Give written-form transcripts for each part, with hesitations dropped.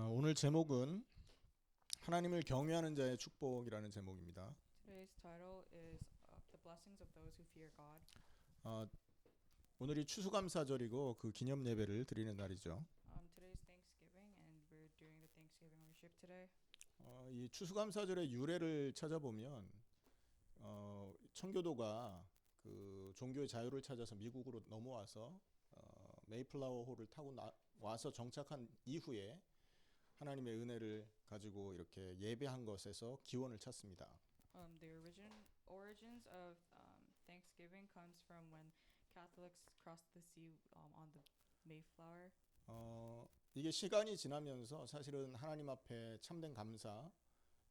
오늘 제목은 하나님을 경외하는 자의 축복이라는 제목입니다. Today's title is The Blessings of Those Who Fear God. 어, 오늘이 추수감사절이고 그 기념 예배를 드리는 날이죠. Today's Thanksgiving, and we're doing the Thanksgiving worship today. 이 추수감사절의 유래를 찾아보면 청교도가 그 종교의 자유를 찾아서 미국으로 넘어와서 메이플라워 홀을 타고 와서 정착한 이후에 하나님의 은혜를 가지고 이렇게 예배한 것에서 기원을 찾습니다. The origins of Thanksgiving comes from when Catholics crossed the sea on the Mayflower. 이게 시간이 지나면서 사실은 하나님 앞에 참된 감사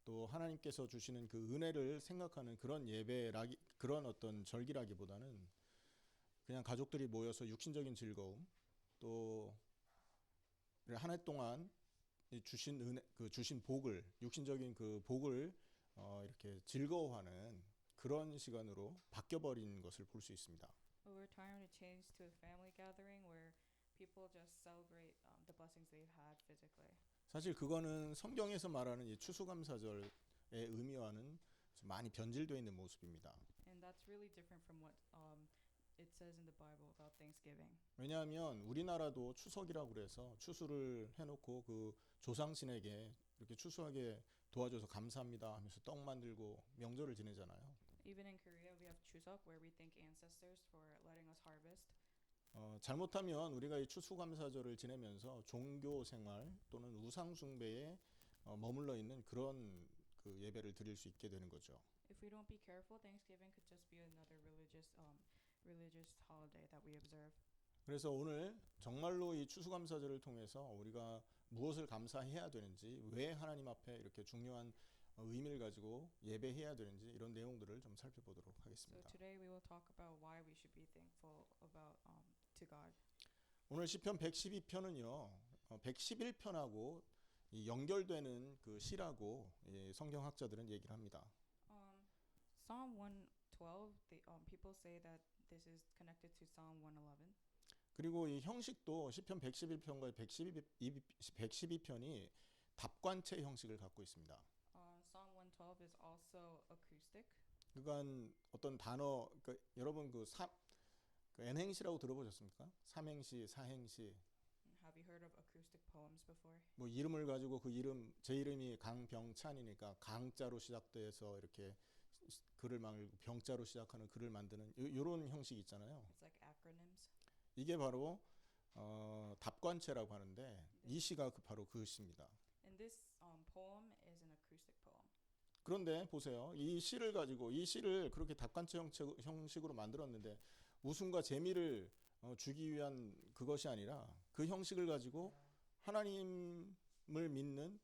또 하나님께서 주시는 그 은혜를 생각하는 그런 예배라기 그런 어떤 절기라기보다는 그냥 가족들이 모여서 육신적인 즐거움 또 한 해 동안 주신 은혜 그 주신 복을 육신적인 그 복을 이렇게 즐거워하는 그런 시간으로 바뀌어 버린 것을 볼 수 있습니다. Over time, it changed to a family gathering where people just celebrate the blessings they've had physically. 사실 그거는 성경에서 말하는 이 추수감사절의 의미와는 좀 많이 변질되어 있는 모습입니다. And that's really different from what it says in the Bible about Thanksgiving. 왜냐하면 우리나라도 추석이라고 그래서 추수를 해놓고 그 조상신에게 이렇게 추수하게 도와줘서 감사합니다 하면서 떡 만들고 명절을 지내잖아요. Even in Korea, we have Chuseok, where we thank ancestors for letting us harvest. 잘못하면 우리가 이 추수감사절을 지내면서 종교 생활 또는 우상 숭배에 머물러 있는 그런 그 예배를 드릴 수 있게 되는 거죠. If we don't be careful, Thanksgiving could just be another religious holiday that we observe. 그래서 오늘 정말로 이 추수감사절을 통해서 우리가 무엇을 감사해야 되는지, 왜 하나님 앞에 이렇게 중요한 의미를 가지고 예배해야 되는지 이런 내용들을 좀 살펴보도록 So 하겠습니다. today we will talk about why we should be thankful about to God. 오늘 시편 112편은요. 111편하고 연결되는 그 시라고 성경학자들은 얘기를 합니다. Psalm 112, people say that this is connected to Psalm 111. 그리고 이 형식도 시편 111편과 112편이 답관체 형식을 갖고 있습니다. Psalm 112 is also acoustic. 그러니까 어떤 단어 여러분 그 N행시라고 들어보셨습니까? 삼행시, 사행시. Have you heard of acoustic poems before? 뭐 이름을 가지고 그 이름 제 이름이 강병찬이니까 강자로 시작돼서 이렇게 글을 만들고 병자로 시작하는 글을 만드는 이런 형식이 있잖아요. It's like acronyms. 이게 바로 답관체라고 하는데 이 시가 바로 그 시입니다. And this poem is an acoustic poem. 그런데 보세요. 이 시를 가지고 이 시를 그렇게 답관체 형식으로 만들었는데 웃음과 재미를 주기 위한 그것이 아니라 그 형식을 가지고 하나님을 믿는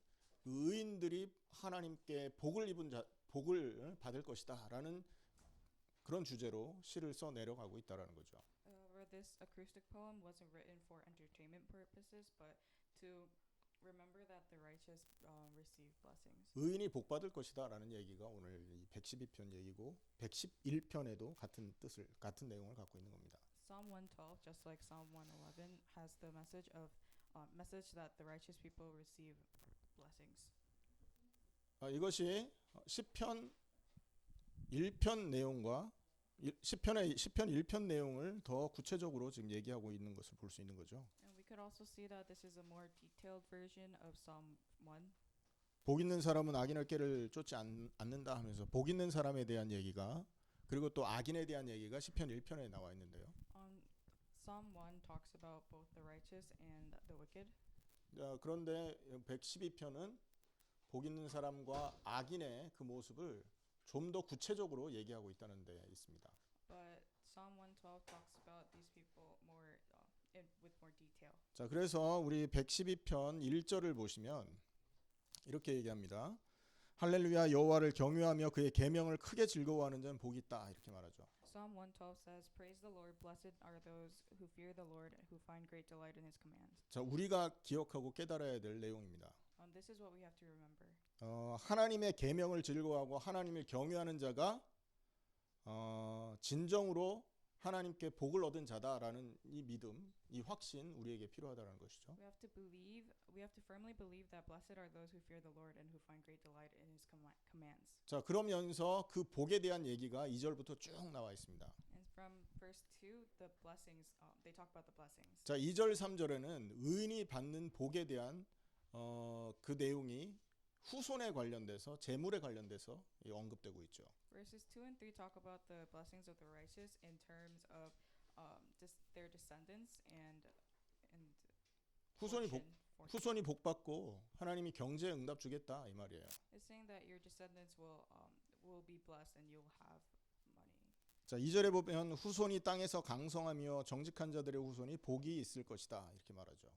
의인들이 하나님께 복을 받을 것이다라는 그런 주제로 시를 써 내려가고 있다라는 거죠. Where this acoustic poem wasn't written for entertainment purposes, but to remember that the righteous receive blessings. 의인이 복 받을 것이다라는 얘기가 오늘 이 112편 얘기고 111편에도 같은 내용을 갖고 있는 겁니다. Psalm 112, just like Psalm 111, has the message that the righteous people receive blessings. 이것이 시편 1편 내용과 시편 1편 내용을 더 구체적으로 지금 얘기하고 있는 것을 볼 수 있는 거죠. And we could also see that this is a more detailed version of Psalm 1. 복 있는 사람은 악인의 꾀를 쫓지 않는다 하면서 복 있는 사람에 대한 얘기가 그리고 또 악인에 대한 얘기가 시편 1편에 나와 있는데요. Psalm 1 talks about both the righteous and the wicked. 그런데 112편은 복 있는 사람과 악인의 그 모습을 좀 더 구체적으로 얘기하고 있다는 데 있습니다. But Psalm 112 talks about these people more with more detail. 자, 그래서 우리 112편 1절을 보시면 이렇게 얘기합니다. 할렐루야 여호와를 경외하며 그의 계명을 크게 즐거워하는 자는 복이 있다 이렇게 말하죠. Psalm 112 says, "Praise the Lord, blessed are those who fear the Lord, who find great delight in his commands." 자, 우리가 기억하고 깨달아야 될 내용입니다. This is what we have to remember. 하나님의 계명을 즐거워하고 하나님을 경외하는 자가 진정으로 하나님께 복을 얻은 자다라는 이 믿음, 이 확신 우리에게 필요하다는 것이죠. We have to firmly believe that blessed are those who fear the Lord and who find great delight in his commands. 자, 그러면서 그 복에 대한 얘기가 2절부터 쭉 나와 있습니다. And from verse 2, the blessings, they talk about the blessings. 자, 2절 3절에는 의인이 받는 복에 대한 그 내용이 후손에 관련돼서 재물에 관련돼서 언급되고 있죠. Verses 2 and 3 talk about the blessings of the righteous in terms of their descendants and 후손이 fortune. 후손이 복 받고 하나님이 경제에 응답 주겠다 이 말이에요. It's saying that your descendants will be blessed and you'll have money. 자, 2절에 보면 후손이 땅에서 강성하며 정직한 자들의 후손이 복이 있을 것이다 이렇게 말하죠.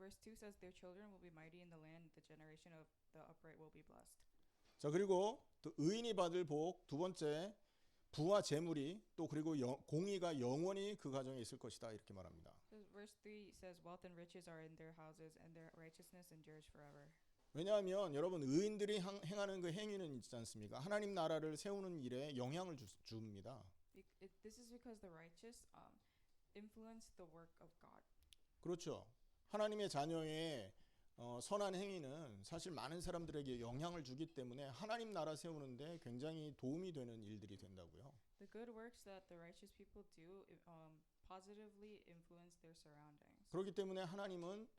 Verse 2 says their children will be mighty in the land, the generation of the upright will be blessed. 자, 그리고 또 의인이 받을 복 두 번째 부와 재물이 또 그리고 공의가 영원히 그 가정에 있을 것이다 이렇게 말합니다. Verse 3 says wealth and riches are in their houses and their righteousness endures forever. 왜냐하면 여러분 의인들이 행하는 그 행위는 있지 않습니까? 하나님 나라를 세우는 일에 영향을 줍니다. This is because the righteous influence the work of God. 그렇죠. 하나님의 자녀의 선한 행위는 사실 많은 사람들에게 영향을 주기 때문에 하나님 나라 세우는데 굉장히 도움이 되는 일들이 된다고요. The good works that the righteous people do positively influence their surroundings. 그렇기 때문에 하나님은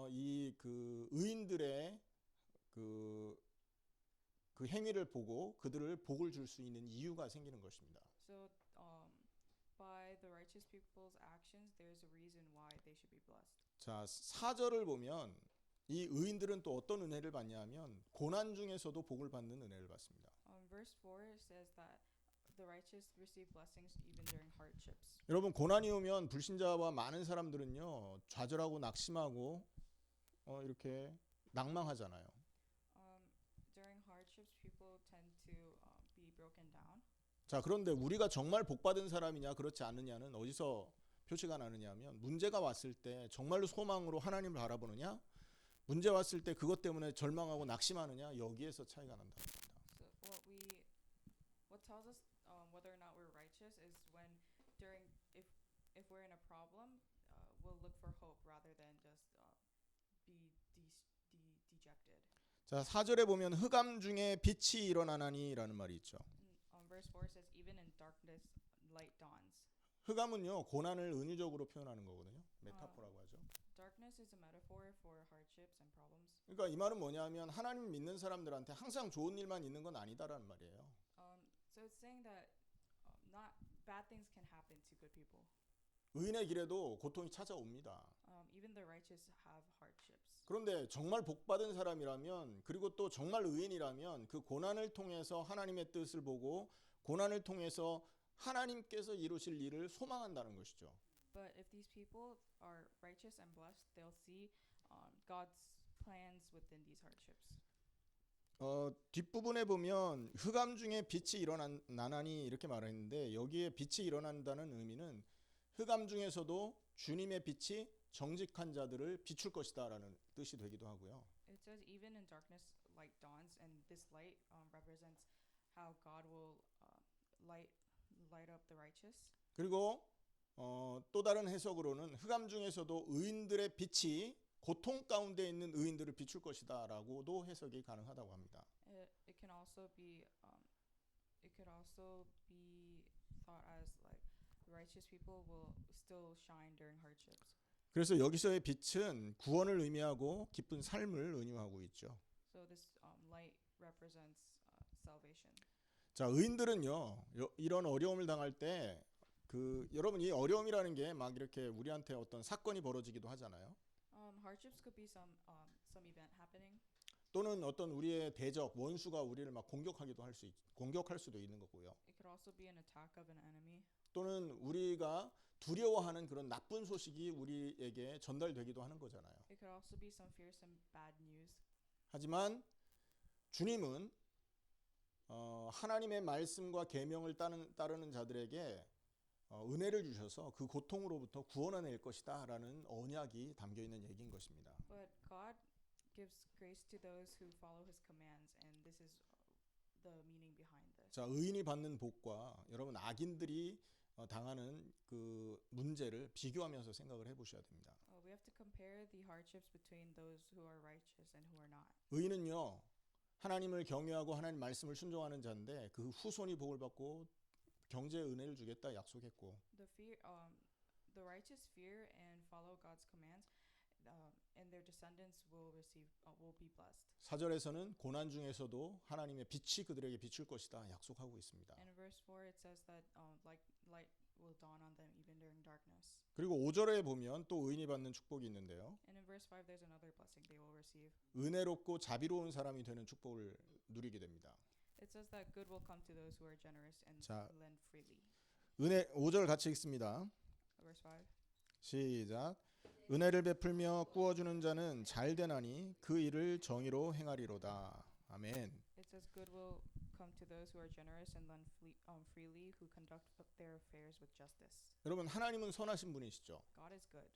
이 그 의인들의 그 행위를 보고 그들을 복을 줄 수 있는 이유가 생기는 것입니다. So by the righteous people's actions, there's a reason why they should be blessed. 자, 4절을 보면 이 의인들은 또 어떤 은혜를 받냐면 고난 중에서도 복을 받는 은혜를 받습니다. Verse 4 says that the righteous receive blessings even during hardships. 여러분 고난이 오면 불신자와 많은 사람들은요 좌절하고 낙심하고 이렇게 낭망하잖아요. During hardships, people tend to be broken down. 자, 그런데 우리가 정말 복받은 사람이냐 그렇지 않느냐는 어디서 표시가 나느냐면 문제가 왔을 때 정말로 소망으로 하나님을 바라보느냐 문제 왔을 때 그것 때문에 절망하고 낙심하느냐 여기에서 차이가 난다. So what tells us whether or not we're righteous is when if we're in a problem, we'll look for hope rather than just be dejected. 자, 4절에 보면 흑암 중에 빛이 일어나나니라는 말이 있죠. Verse 4 says even in darkness light dawns. 흑암은요 고난을 은유적으로 표현하는 거거든요. 메타포라고 하죠. Darkness is a metaphor for hardships and problems. 그러니까 이 말은 뭐냐면 하나님 믿는 사람들한테 항상 좋은 일만 있는 건 아니다라는 말이에요. So it's saying that not bad things can happen to good people. 의인의 길에도 고통이 찾아옵니다. Even the righteous have hardships. 그런데 정말 복받은 사람이라면 그리고 또 정말 의인이라면 그 고난을 통해서 하나님의 뜻을 보고 고난을 통해서 하나님께서 이루실 일을 소망한다는 것이죠. But if these people are righteous and blessed, they'll see God's plans within these hardships. 뒷부분에 보면 흑암 중에 빛이 일어나나니 이렇게 말했는데 여기에 빛이 일어난다는 의미는 흑암 중에서도 주님의 빛이 정직한 자들을 비출 것이다라는 뜻이 되기도 하고요. It says even in darkness light dawns, and this light represents how God will light up the righteous. 그리고 또 다른 해석으로는 흑암 중에서도 의인들의 빛이 고통 가운데 있는 의인들을 비출 것이다라고도 해석이 가능하다고 합니다. It can also be thought as like righteous people will still shine during hardships. 그래서 여기서의 빛은 구원을 의미하고 기쁜 삶을 은유하고 있죠. So this light represents salvation. 자, 의인들은요 이런 어려움을 당할 때 여러분 이 어려움이라는 게 막 이렇게 우리한테 어떤 사건이 벌어지기도 하잖아요. Hardships could be some event happening. 또는 어떤 우리의 대적 원수가 우리를 막 공격할 수도 있는 거고요. It could also be an attack of an enemy. 또는 우리가 두려워하는 그런 나쁜 소식이 우리에게 전달되기도 하는 거잖아요. It could also be some fearsome bad news. 하지만 주님은 하나님의 말씀과 계명을 따르는 자들에게 은혜를 주셔서 그 고통으로부터 구원해낼 것이다라는 언약이 담겨 있는 얘기인 것입니다. But God gives grace to those who follow His commands, and this is the meaning behind this. 자, 의인이 받는 복과 여러분 악인들이 당하는 그 문제를 비교하면서 생각을 해보셔야 됩니다. We have to compare the hardships between those who are righteous and who are not. 의인은요 하나님을 경외하고 하나님 말씀을 순종하는 자인데 그 후손이 복을 받고 경제의 은혜를 주겠다 약속했고 The righteous fear and follow God's commands, and their descendants will be blessed. 4절에서는 고난 중에서도 하나님의 빛이 그들에게 비출 것이다 약속하고 있습니다. And in verse 4 it says that light will dawn on them even during darkness. 그리고 5절에 보면 또 의인이 받는 축복이 있는데요. And in verse 5 there's another blessing they will receive. 은혜롭고 자비로운 사람이 되는 축복을 누리게 됩니다. It says that good will come to those who are generous and 자, lend freely. 은혜 5절 같이 읽습니다. Verse 5. 시작. 은혜를 베풀며 꾸어주는 자는 잘 되나니 그 일을 정의로 행하리로다. 아멘. It says good will come to those who are generous and lend freely, who conduct their affairs with justice. 여러분 하나님은 선하신 분이시죠. God is good.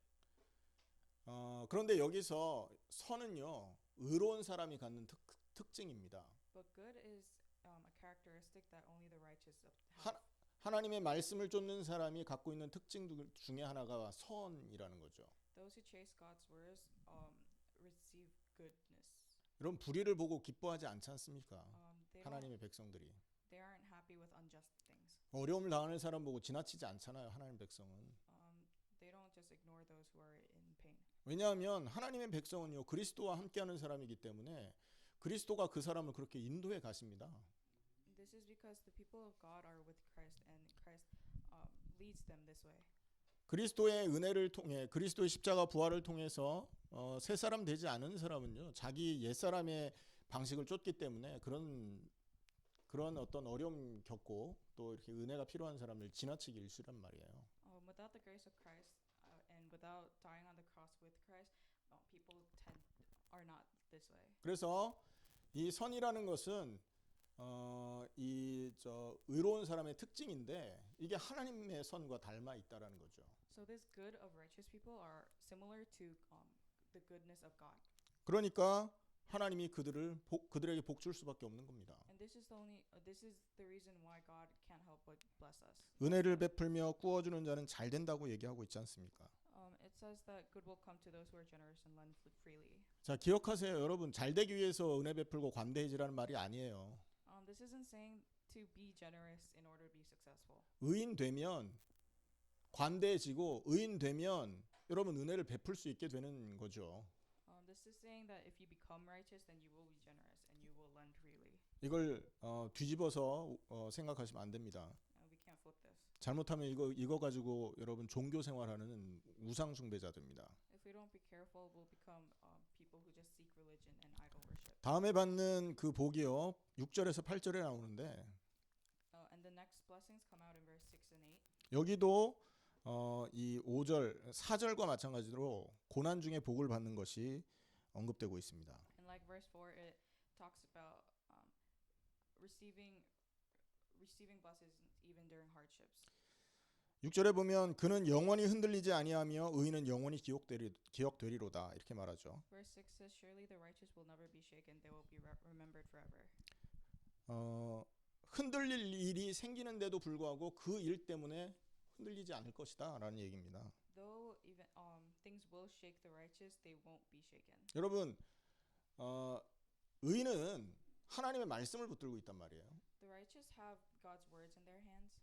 그런데 여기서 선은요 의로운 사람이 갖는 특징입니다. But good is a characteristic that only the righteous 하, have. 하나님의 말씀을 쫓는 사람이 갖고 있는 특징 중에 하나가 선이라는 거죠. Those who chase God's words receive goodness. 여러분 불의를 보고 기뻐하지 않지 않습니까? They 하나님의 백성들이 they aren't happy with unjust things. 어려움을 당하는 사람 보고 지나치지 않잖아요. 하나님 백성은. They don't just ignore those who are in pain. 왜냐하면 하나님의 백성은요 그리스도와 함께하는 사람이기 때문에 그리스도가 그 사람을 그렇게 인도해 가십니다. This is because the people of God are with Christ, and Christ leads them this way. 그리스도의 은혜를 통해 그리스도의 십자가 부활을 통해서 새 사람 되지 않은 사람은요 자기 옛 사람의 방식을 쫓기 때문에 그런 어떤 어려움 겪고 또 이렇게 은혜가 필요한 사람을 지나치게 일수란 말이에요. Without the grace of Christ and without dying on the cross with Christ, people are not this way. 그래서 이 선이라는 것은 의로운 사람의 특징인데 이게 하나님의 선과 닮아 있다라는 거죠. So this good of righteous people are similar to the goodness of God. 그러니까 하나님이 그들에게 복 줄 수밖에 없는 겁니다. And this is the reason why God can't help but bless us. 은혜를 베풀며 꾸어주는 자는 잘 된다고 얘기하고 있지 않습니까? It says that good will come to those who are generous and lend freely. 자, 기억하세요. 여러분 잘 되기 위해서 은혜 베풀고 관대해지라는 말이 아니에요. This isn't saying to be generous in order to be successful. 의인 되면 관대해지고 의인 되면 여러분 은혜를 베풀 수 있게 되는 거죠. This is saying that if you become righteous, then you will be generous and you will lend freely. 이걸 뒤집어서 생각하시면 안 됩니다. We can't flip this. 잘못하면 이거 가지고 여러분 종교 생활하는 우상 숭배자들입니다. If we don't be careful, we'll become people who just seek religion and idol worship. 다음에 받는 그 복이요 6절에서 8절에 나오는데 And the next blessings come out in verse 6 and 8. 여기도 이 5절 4절과 마찬가지로 고난 중에 복을 받는 것이 언급되고 있습니다. And like verse 4, it talks about receiving blessings even during hardships. 6절에 보면 그는 영원히 흔들리지 아니하며 의인은 영원히 기억되리로다 이렇게 말하죠. Verse 6 says, "Surely the righteous will never be shaken; they will be remembered forever." 흔들릴 일이 생기는데도 불구하고 그 일 때문에 흔들리지 않을 것이다라는 얘기입니다. Though even things will shake the righteous, they won't be shaken. 여러분 의인은 하나님의 말씀을 붙들고 있단 말이에요. The righteous have God's words in their hands.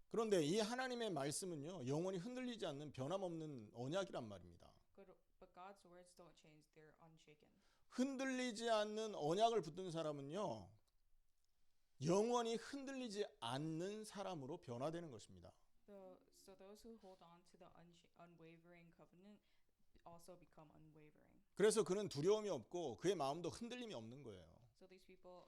그런데 이 하나님의 말씀은요 영원히 흔들리지 않는 변함없는 언약이란 말입니다. But God's words don't change; they're unshaken. 흔들리지 않는 언약을 붙든 사람은요 영원히 흔들리지 않는 사람으로 변화되는 것입니다. So those who hold on to the unwavering covenant also become unwavering. 그래서 그는 두려움이 없고 그의 마음도 흔들림이 없는 거예요. So these people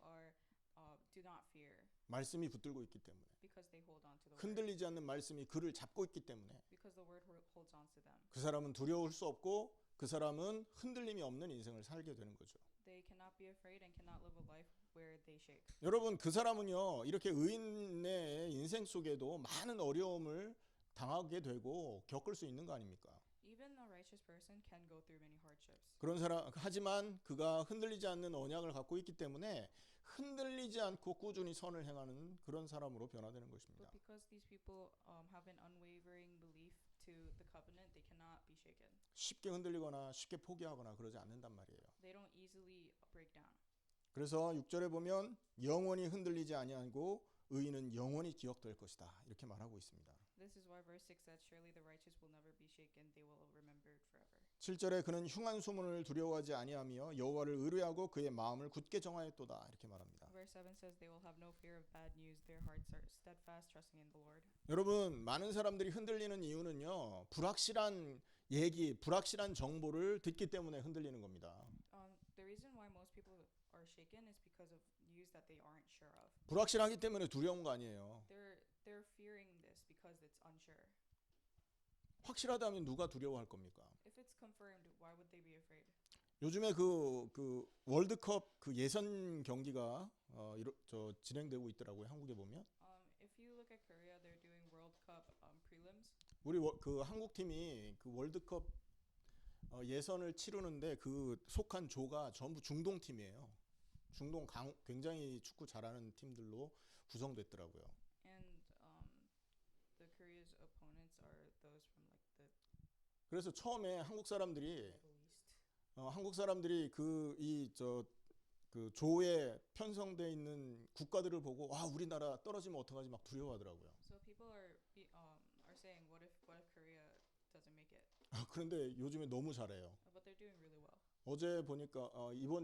do not fear 말씀이 붙들고 있기 때문에. because they hold on to the word. 흔들리지 않는 말씀이 그를 잡고 있기 때문에 Because the word holds on to them. 그 사람은 두려울 수 없고 그 사람은 흔들림이 없는 인생을 살게 되는 거죠. They cannot be afraid and cannot live a life where they shake. 여러분 그 사람은요 이렇게 의인의 인생 속에도 많은 어려움을 당하게 되고 겪을 수 있는 거 아닙니까? even a righteous person can go through many hardships. 그런 사람 하지만 그가 흔들리지 않는 언약을 갖고 있기 때문에 흔들리지 않고 꾸준히 선을 행하는 그런 사람으로 변화되는 것입니다. But because these people have an unwavering belief to the covenant, they cannot be shaken. 쉽게 흔들리거나 쉽게 포기하거나 그러지 않는단 말이에요. They don't easily break down. 그래서 6절에 보면 영원히 흔들리지 아니하고 의인은 영원히 기억될 것이다. 이렇게 말하고 있습니다. This is why verse 6 says, surely the righteous will never be shaken, they will remember it forever. 7절에 그는 흉한 소문을 두려워하지 아니하며 여호와를 의뢰하고 그의 마음을 굳게 정하였도다. 이렇게 말합니다. Verse 7 says, they will have no fear of bad news, their hearts are steadfast, trusting in the Lord. 여러분, 많은 사람들이 흔들리는 이유는요. 불확실한 얘기, 불확실한 정보를 듣기 때문에 흔들리는 겁니다. The reason why most people are shaken is because of news that they aren't sure of. 불확실하기 때문에 두려운 거 아니에요. They're fearing this because it's unsure. 확실하다면 누가 두려워할 겁니까? If it's confirmed, why would they be afraid? 요즘에 그 월드컵 그 예선 경기가 진행되고 있더라고요. 한국에 보면 If you look at Korea, they're doing World Cup prelims. 우리 그 한국 팀이 그 월드컵 예선을 치르는데 그 속한 조가 전부 중동 팀이에요. 중동 굉장히 축구 잘하는 팀들로 구성됐더라고요. And the Korea's opponents are those from like the 그래서 처음에 한국 사람들이 Middle East. 그 조에 편성돼 있는 국가들을 보고 와 우리나라 떨어지면 어떡하지 막 두려워하더라고요. So people are saying, what if Korea doesn't make it? 그런데 요즘에 너무 잘해요. But they're doing really well. 어제 보니까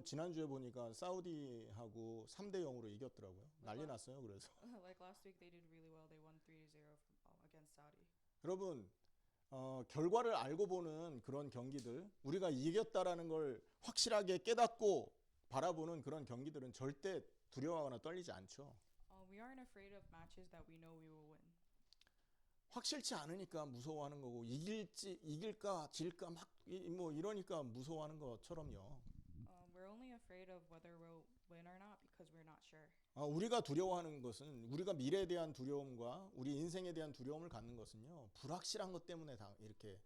지난주에 보니까 사우디하고 3대 0으로 이겼더라고요. 난리 났어요. 그래서 Like last week, they did really well. They won 3-0 against Saudi. 여러분 결과를 알고 보는 그런 경기들, 우리가 이겼다라는 걸 확실하게 깨닫고 바라보는 그런 경기들은 절대 두려워하거나 떨리지 않죠. We aren't afraid of matches that we know we will win. 확실치 않으니까 무서워하는 거고 이길까 질까 막 뭐 이러니까 무서워하는 것처럼요. We're only afraid of whether we'll win or not because we're not sure. 우리가 두려워하는 것은 우리가 미래에 대한 두려움과 우리 인생에 대한 두려움을 갖는 것은요. 불확실한 것 때문에 다 이렇게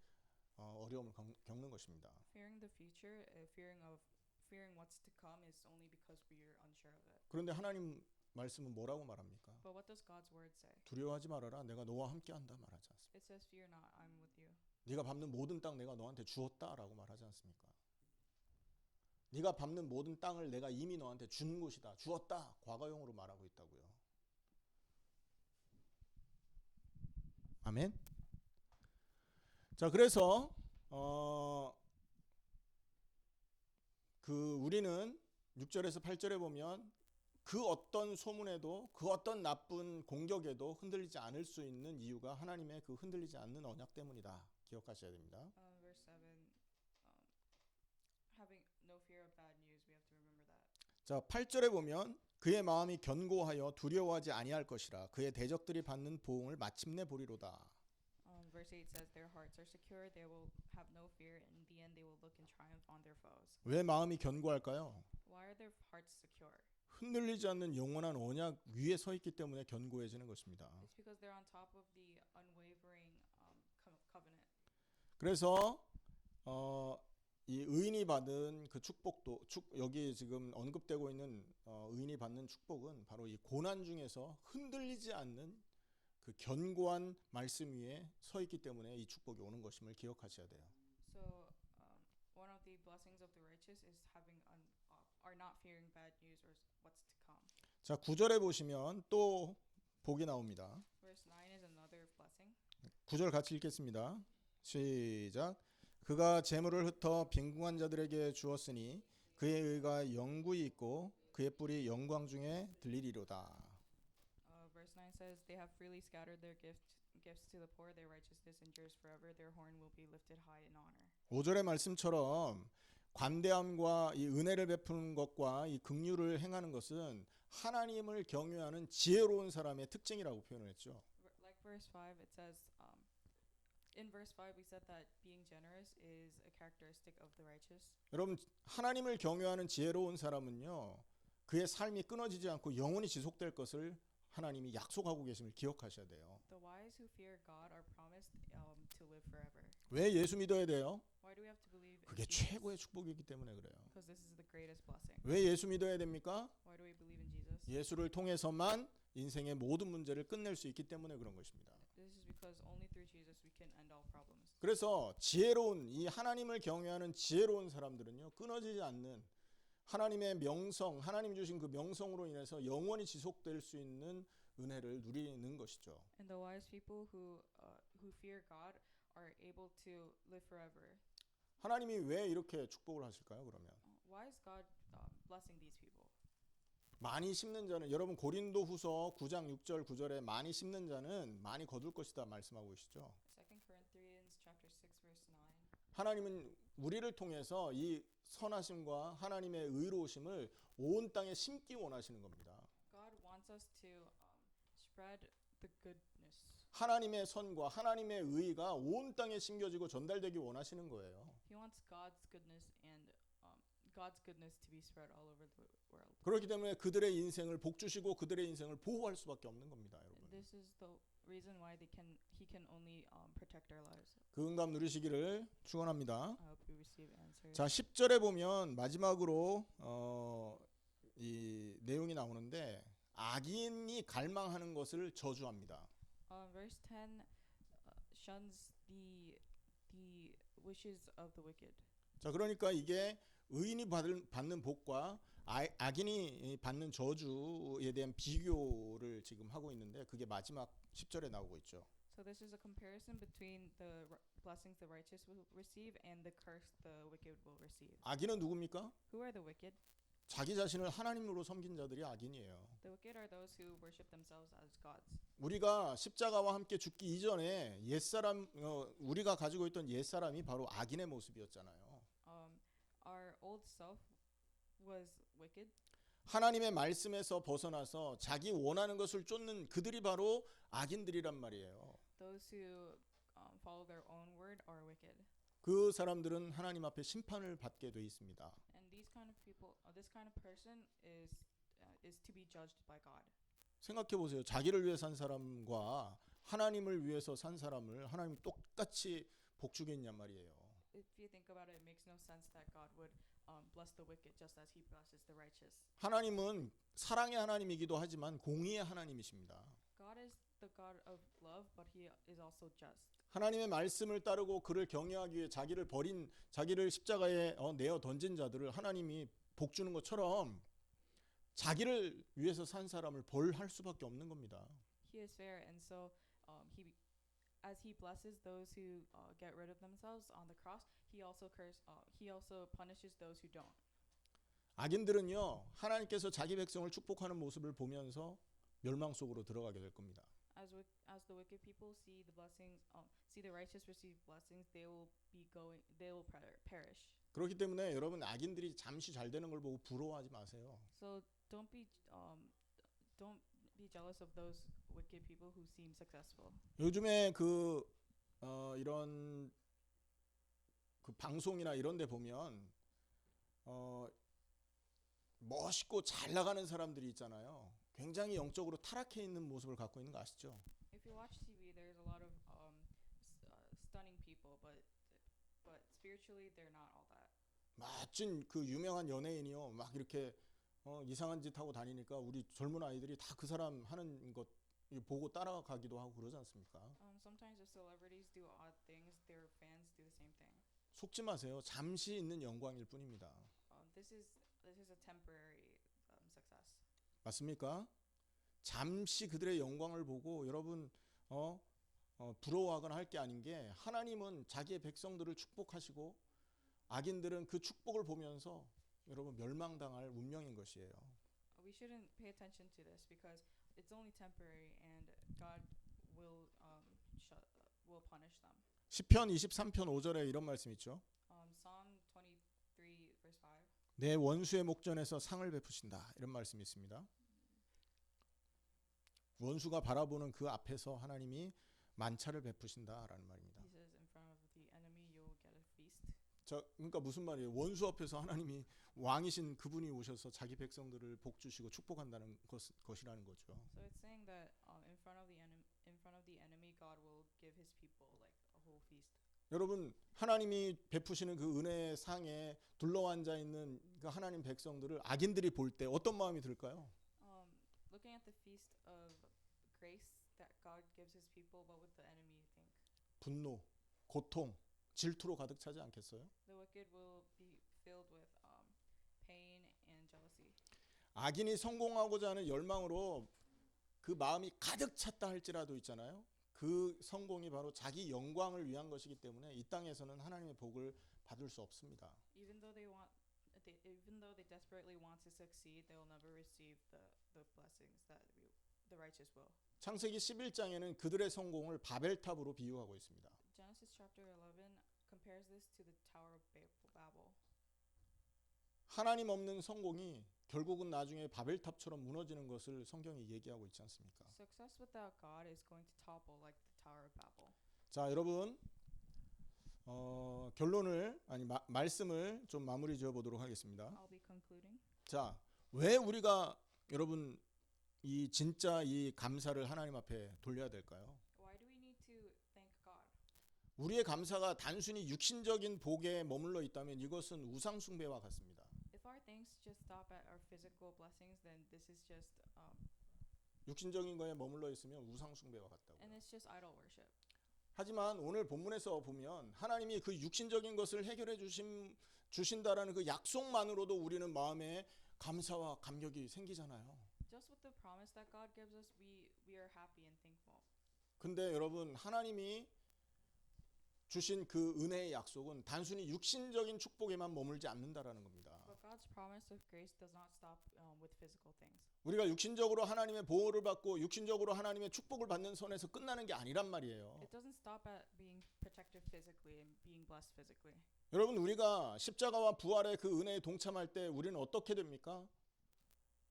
어려움을 겪는 것입니다. Fearing the future, fearing what's to come is only because we're unsure of it. 그런데 하나님 말씀은 뭐라고 말합니까? But what does God's word say? 두려워하지 말아라. 내가 너와 함께한다 말하지 않습니까? It says, fear not, I'm with you. 네가 밟는 모든 땅 내가 너한테 주었다라고 말하지 않습니까? 네가 밟는 모든 땅을 내가 이미 너한테 준 것이다. 주었다. 과거형으로 말하고 있다고요. 아멘. 자, 그래서 우리는 6절에서 8절에 보면 그 어떤 소문에도 그 어떤 나쁜 공격에도 흔들리지 않을 수 있는 이유가 하나님의 그 흔들리지 않는 언약 때문이다. 기억하셔야 됩니다. Verse 7, having no fear of bad news, we have to remember that. 자, 8절에 보면 그의 마음이 견고하여 두려워하지 아니할 것이라 그의 대적들이 받는 보응을 마침내 보리로다. Verse 8 says, their hearts are secure, they will have no fear, and in the end they will look in triumph on their foes. 왜 마음이 견고할까요? Why are their hearts secure? 흔들리지 않는 영원한 언약 위에 서 있기 때문에 견고해지는 것입니다. It's because they're on top of the unwavering covenant. 그래서 이 의인이 받은 그 축복도 여기 지금 언급되고 있는 의인이 받는 축복은 바로 이 고난 중에서 흔들리지 않는 그 견고한 말씀 위에 서 있기 때문에 이 축복이 오는 것임을 기억하셔야 돼요. So one of the blessings of the righteous is are not fearing bad news or what's to come. 자, 9절에 보시면 또 복이 나옵니다. Verse 9 is another blessing. 9절 같이 읽겠습니다. 시작. 그가 재물을 흩어 빈궁한 자들에게 주었으니 그의 의가 영구히 있고 그의 뿔이 영광 중에 들리리로다. Verse 9 says, they have freely scattered their gifts to the poor, their righteousness endures forever, their horn will be lifted high in honor. 5절의 말씀처럼 관대함과 이 은혜를 베푸는 것과 이 긍휼을 행하는 것은 하나님을 경외하는 지혜로운 사람의 특징이라고 표현을 했죠. Like verse 5, it says, in verse 5 we said that being generous is a characteristic of the righteous. 여러분, 하나님을 경외하는 지혜로운 사람은요. 그의 삶이 끊어지지 않고 영원히 지속될 것을 하나님이 약속하고 계심을 기억하셔야 돼요. The wise who fear God are promised to live forever. 왜 예수 믿어야 돼요? Why do we have to believe in 그게 Jesus? 최고의 축복이기 때문에 그래요. Because this is the greatest blessing. 왜 예수 믿어야 됩니까? Why do we believe in Jesus? 예수를 통해서만 인생의 모든 문제를 끝낼 수 있기 때문에 그런 것입니다. This is because only through Jesus we can end all problems. 그래서 지혜로운 이 하나님을 경외하는 지혜로운 사람들은요, 끊어지지 않는 하나님의 명성, 하나님 주신 그 명성으로 인해서 영원히 지속될 수 있는 은혜를 누리는 것이죠. And the wise people who fear God are able to live forever. 하나님이 왜 이렇게 축복을 하실까요? 그러면 Why is God blessing these people? 많이 심는 자는, 여러분 고린도후서 9장 6절 9절에 많이 심는 자는 많이 거둘 것이다 말씀하고 계시죠. 2 Corinthians chapter 6 verse 9. 하나님은 우리를 통해서 이 선하심과 하나님의 의로우심을 온 땅에 심기 원하시는 겁니다. God wants us to spread the goodness. 하나님의 선과 하나님의 의가 온 땅에 심겨지고 전달되기 원하시는 거예요. He wants God's goodness and God's goodness to be spread all over the world. 그렇기 때문에 그들의 인생을 복 주시고 그들의 인생을 보호할 수밖에 없는 겁니다, 여러분. This is the reason why he can only protect our lives. 그 응답 누리시기를 축원합니다. I hope we receive answers. 자, 10절에 보면 마지막으로 이 내용이 나오는데 악인이 갈망하는 것을 저주합니다. Verse 10 shuns the wishes of the wicked. 자, 그러니까 이게 의인이 받는 복과 악인이 받는 저주에 대한 비교를 지금 하고 있는데 그게 마지막 10절에 나오고 있죠. So this is a comparison between the blessings the righteous will receive and the curse the wicked will receive. 악인은 누굽니까? Who are the wicked? 자기 자신을 하나님으로 섬긴 자들이 악인이에요. The wicked are those who worship themselves as gods. 우리가 십자가와 함께 죽기 이전에 우리가 가지고 있던 옛사람이 바로 악인의 모습이었잖아요. Our old self was wicked. 하나님의 말씀에서 벗어나서 자기 원하는 것을 쫓는 그들이 바로 악인들이란 말이에요. Those who follow their own word are wicked. 그 사람들은 하나님 앞에 심판을 받게 돼 있습니다. And these kind of people, this kind of person is to be judged by God. 생각해 보세요. 자기를 위해 산 사람과 하나님을 위해서 산 사람을 하나님이 똑같이 복주겠냔 말이에요. If you think about it, it makes no sense that God would bless the wicked just as He blesses the righteous. 하나님은 사랑의 하나님이기도 하지만 공의의 하나님이십니다. God is the God of love, but He is also just. 하나님의 말씀을 따르고 그를 경외하기 위해 자기를 십자가에 내어 던진 자들을 하나님이 복 주는 것처럼 자기를 위해서 산 사람을 벌할 수밖에 없는 겁니다. He is fair, and so as He blesses those who get rid of themselves on the cross, He also punishes those who don't. 악인들은요, 하나님께서 자기 백성을 축복하는 모습을 보면서 멸망 속으로 들어가게 될 겁니다. As the wicked people see the blessings, see the righteous receive blessings, they will perish. 그렇기 때문에 여러분 악인들이 잠시 잘 되는 걸 보고 부러워하지 마세요. So don't be jealous of those wicked people who seem successful. 요즘에 이런 그 방송이나 이런 데 보면 멋있고 잘 나가는 사람들이 있잖아요. 굉장히 영적으로 타락해 있는 모습을 갖고 있는 거 아시죠? If you watch TV, there's a lot of stunning people, but spiritually they're not all that. 멋진 그 유명한 연예인이요, 막 이렇게 이상한 짓 하고 다니니까 우리 젊은 아이들이 다 그 사람 하는 것 보고 따라가기도 하고 그러지 않습니까? Sometimes if celebrities do odd things, their fans do the same thing. 속지 마세요. 잠시 있는 영광일 뿐입니다. This is a temporary success. 맞습니까? 잠시 그들의 영광을 보고 여러분 부러워하거나 할 게 아닌 게, 하나님은 자기의 백성들을 축복하시고 악인들은 그 축복을 보면서 여러분 멸망당할 운명인 것이에요. We shouldn't pay attention to this because it's only temporary, and God will punish them. 시편 23편 5절에 이런 말씀 있죠. Psalm 23 verse 5. 내 원수의 목전에서 상을 베푸신다, 이런 말씀이 있습니다. 원수가 바라보는 그 앞에서 하나님이 만차를 베푸신다라는 말입니다. He says, in front of the enemy, you will get a feast. 자, 그러니까 무슨 말이에요? 원수 앞에서 하나님이 왕이신 그분이 오셔서 자기 백성들을 복 주시고 축복한다는 것이라는 거죠. So it's saying that in front of the enemy, God will give His people like a whole feast. 여러분 하나님이 베푸시는 그 은혜의 상에 둘러앉아 있는 그 하나님 백성들을 악인들이 볼 때 어떤 마음이 들까요? Looking at the feast of grace that God gives His people, what would the enemy think? 분노, 고통, 질투로 가득 차지 않겠어요? The wicked will be filled with pain and jealousy. 악인이 성공하고자 하는 열망으로 그 마음이 가득 찼다 할지라도 있잖아요. 그 성공이 바로 자기 영광을 위한 것이기 때문에 이 땅에서는 하나님의 복을 받을 수 없습니다. Even though they desperately want to succeed, they will never receive the blessings that the righteous will. 창세기 11장에는 그들의 성공을 바벨탑으로 비유하고 있습니다. Genesis chapter 11 compares this to the Tower of Babel. 하나님 없는 성공이 결국은 나중에 바벨탑처럼 무너지는 것을 성경이 얘기하고 있지 않습니까? Success without God is going to topple like the Tower of Babel. 자, 여러분 결론을 말씀을 좀 마무리 지어 보도록 하겠습니다. I'll be concluding. 자, 왜 우리가 여러분 이 진짜 이 감사를 하나님 앞에 돌려야 될까요? Why do we need to thank God? 우리의 감사가 단순히 육신적인 복에 머물러 있다면 이것은 우상 숭배와 같습니다. If our thanks just stop at our physical blessings, then this is just 육신적인 거에 머물러 있으면 우상 숭배와 같다고. and it's just idol worship. 하지만 오늘 본문에서 보면 하나님이 그 육신적인 것을 해결해 주신다라는 그 약속만으로도 우리는 마음에 감사와 감격이 생기잖아요. Just with the promise that God gives us, we are happy and thankful. 근데 여러분 하나님이 주신 그 은혜의 약속은 단순히 육신적인 축복에만 머물지 않는다라는 겁니다. But God's promise of grace does not stop with physical things. 우리가 육신적으로 하나님의 보호를 받고 육신적으로 하나님의 축복을 받는 선에서 끝나는 게 아니란 말이에요. It doesn't stop at being protected physically and being blessed physically. 여러분 우리가 십자가와 부활의 그 은혜에 동참할 때 우리는 어떻게 됩니까?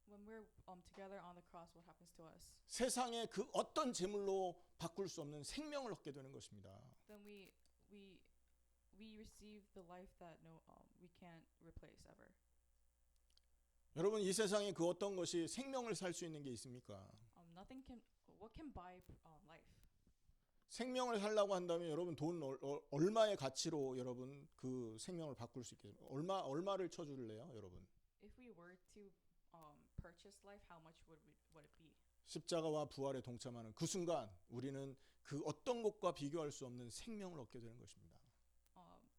When we're together on the cross, what happens to us? 세상의 그 어떤 재물로 바꿀 수 없는 생명을 얻게 되는 것입니다. Then we receive the life that we can't replace ever. 여러분 이 세상에 그 어떤 것이 생명을 살 수 있는 게 있습니까? What can buy life? 생명을 살라고 한다면 여러분 돈 얼마의 가치로 여러분 그 생명을 바꿀 수 있겠어요? 얼마를 쳐줄래요, 여러분? If we were to purchase life, how much would it be? 십자가와 부활에 동참하는 그 순간 우리는 그 어떤 것과 비교할 수 없는 생명을 얻게 되는 것입니다.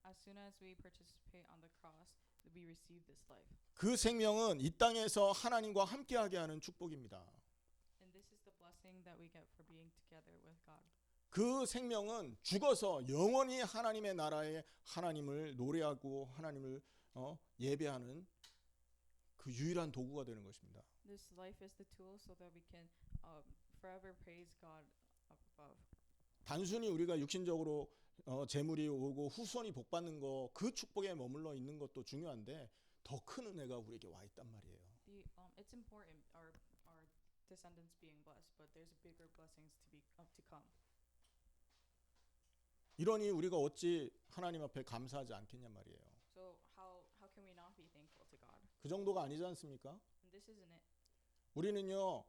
As soon as we participate on the cross, we receive this life. 그 생명은 이 땅에서 하나님과 함께하게 하는 축복입니다. And this is the blessing that we get for being together with God. 그 생명은 죽어서 영원히 하나님의 나라에 하나님을 노래하고 하나님을 예배하는 그 유일한 도구가 되는 것입니다. This life is the tool so that we can forever praise God up above. 단순히 우리가 육신적으로 재물이 오고 후손이 복 받는 거 그 축복에 머물러 있는 것도 중요한데 더 큰 은혜가 우리에게 와 있단 말이에요. It's important our descendants being blessed, but there's bigger blessings to come. 이러니 우리가 어찌 하나님 앞에 감사하지 않겠냐 말이에요. So how can we not be thankful to God? 그 정도가 아니지 않습니까? And this isn't it. 우리는요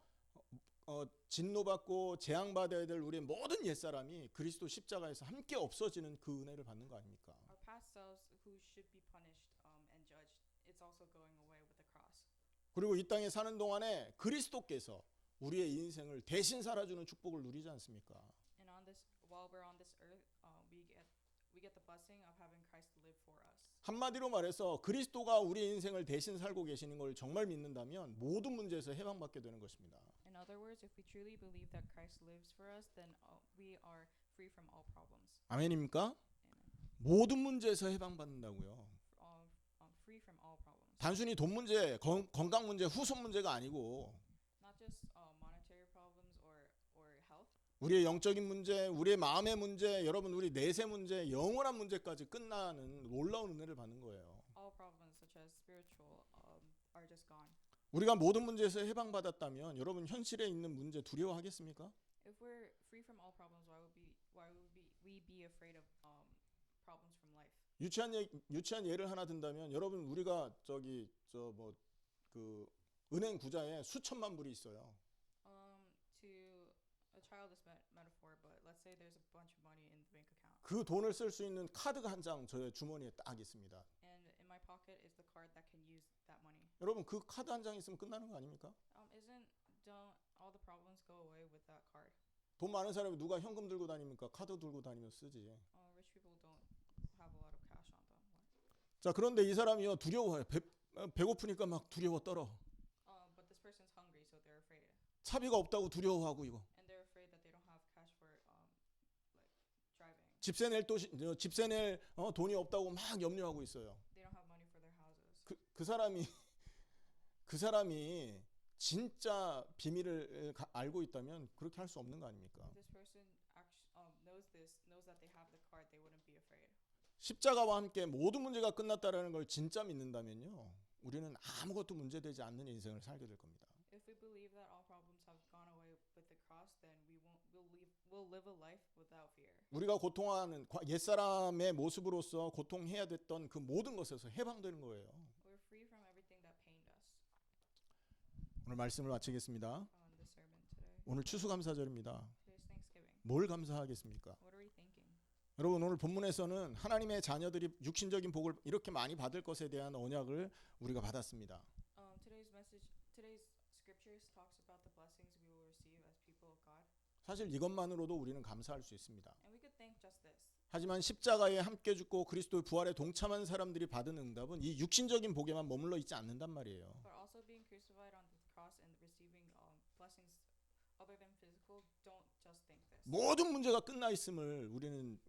진노받고 재앙받아야 될 우리의 모든 옛사람이 그리스도 십자가에서 함께 없어지는 그 은혜를 받는 거 아닙니까? Our past selves who should be punished and judged, it's also going away with the cross. 그리고 이 땅에 사는 동안에 그리스도께서 우리의 인생을 대신 살아주는 축복을 누리지 않습니까? And while we're on this earth, we get the blessing of having Christ live for us. 한마디로 말해서 그리스도가 우리의 인생을 대신 살고 계시는 걸 정말 믿는다면 모든 문제에서 해방받게 되는 것입니다. In other words, if we truly believe that Christ lives for us, then we are free from all problems. 아멘입니까? Amen. 모든 문제에서 해방받는다고요. Free from all problems. 단순히 돈 문제, 건강 문제, 후손 문제가 아니고 Not just monetary problems or health. 우리의 영적인 문제, 우리의 마음의 문제, 여러분 우리 내세 문제, 영원한 문제까지 끝나는 놀라운 은혜를 받는 거예요. All problems such as spiritual are just gone. 우리가 모든 문제에서 해방받았다면 여러분 현실에 있는 문제 두려워하겠습니까? If we're free from all problems, why would we be afraid of problems from life? 유치한 예를 하나 든다면 여러분 우리가 그 은행 구자에 수천만 불이 있어요. To a childish metaphor, but let's say there's a bunch of money in the bank account. 그 돈을 쓸 수 있는 카드가 한 장 저의 주머니에 딱 있습니다. and in my pocket is the card that can use that money. 여러분 그 카드 한 장 있으면 끝나는 거 아닙니까? Don't all the problems go away with that card? 돈 많은 사람이 누가 현금 들고 다닙니까? 카드 들고 다니면 쓰지. Rich people don't have a lot of cash on them. 자, 그런데 이 사람이요 두려워해. 배고프니까 막 두려워 떨어. But this person's hungry, so they're afraid, 차비가 없다고 두려워하고 이거. and they're afraid that they don't have cash for like driving. 집세 낼 돈이 없다고 막 염려하고 있어요. They don't have money for their houses. 그 사람이 진짜 비밀을 알고 있다면 그렇게 할 수 없는 거 아닙니까? If this person knows that they have the card, they wouldn't be afraid. 십자가와 함께 모든 문제가 끝났다라는 걸 진짜 믿는다면요, 우리는 아무것도 문제되지 않는 인생을 살게 될 겁니다. If we believe that all problems have gone away with the cross, then we'll live a life without fear. 우리가 고통하는 옛사람의 모습으로서 고통해야 됐던 그 모든 것에서 해방되는 거예요. We're free from everything that pained us. 오늘 말씀을 마치겠습니다. On the sermon today. 오늘 추수감사절입니다. Today's Thanksgiving. 뭘 감사하겠습니까? What are we thinking? 여러분 오늘 본문에서는 하나님의 자녀들이 육신적인 복을 이렇게 많이 받을 것에 대한 언약을 우리가 받았습니다. Today's scriptures talks about the blessings we will receive as people of God. 사실 이것만으로도 우리는 감사할 수 있습니다. And we could thank just this. 하지만 십자가에 함께 죽고 그리스도의 부활에 동참한 사람들이 받은 응답은 이 육신적인 복에만 머물러 있지 않는단 말이에요. But also being crucified on the cross and receiving blessings other than physical, don't just think this. 모든 문제가 끝나 있음을 우리는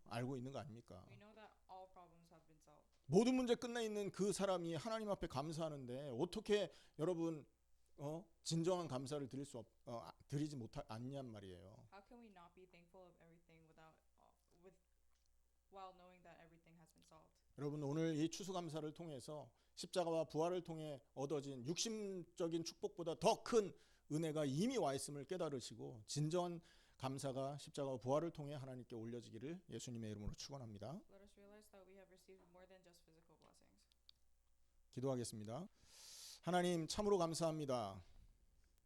알고 있는 거 아닙니까? We know that all problems have been solved. 모든 문제 끝나 있는 그 사람이 하나님 앞에 감사하는데 어떻게 여러분 진정한 감사를 드리지 않냔 말이에요. How can we not be thankful of everything while knowing that everything has been solved? 여러분 오늘 이 추수감사를 통해서 십자가와 부활을 통해 얻어진 육신적인 축복보다 더 큰 은혜가 이미 와 있음을 깨달으시고 진정한 감사가 십자가와 부활을 통해 하나님께 올려지기를 예수님의 이름으로 축원합니다. Let us realize that we have received more than just physical blessings. 기도하겠습니다. 하나님 참으로 감사합니다.